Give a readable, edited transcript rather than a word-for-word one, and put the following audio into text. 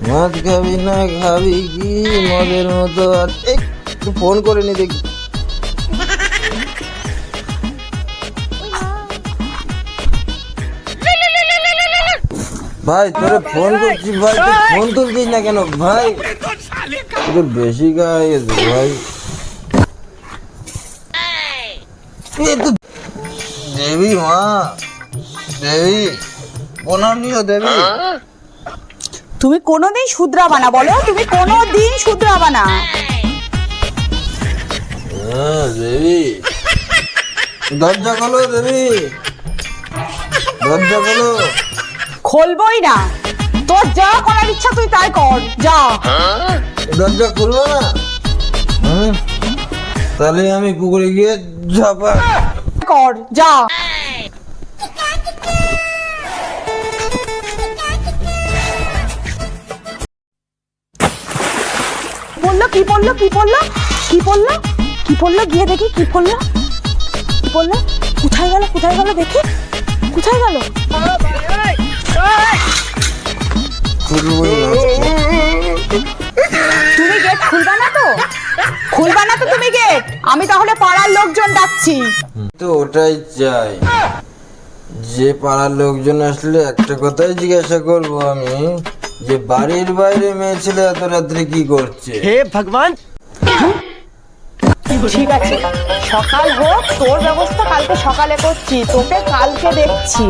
মদ খাবি না খাবি কি মদের মতো? আর একটু ফোন করে নি দেখি। ভাই তোরে ফোন করছি ভাই, তুই ফোন তুলছিস না কেন ভাই? একটু বেশি গায়ে গেছে ভাই। দেবী মা, দেবী প্রণাম নিও দেবী। তুমি কোনোদিন শুধরাবা না, বলো তুমি কোনোদিন শুধরাবা না। দেবী দরজা খোলো, দেবী দরজা খোলো। খুলবই না, তোর যা করার ইচ্ছা তুই তাই কর, যা। দরজা খুলবো না? তাহলে আমি পুকুরে গিয়ে ঝাপা কর, যা। বললো কি পড়লো, কি পড়লো, কি পড়লো, কি পড়লো, গিয়ে দেখি কি পড়লো, কি পড়লো, কোথায় গেল, কোথায় গেল দেখি, কোথায় গেল? খুলবোই না। তুমি গেট খুলবা না তো? খুলবা না তো তুমি গেট? আমি তাহলে পাড়ার লোকজন ডাকছি। তো ওটাই চাই, যে পাড়ার লোকজন আসলে একটা কথাই জিজ্ঞাসা করবো আমি, যে বাড়ির বাইরে মেয়ে ছেলে এত রাত্রে কি করছে। हे भगवान। ঠিক আছে, সকাল হোক, তোর ব্যবস্থা কালকে সকালে করছি, তোকে কালকে দেখছি।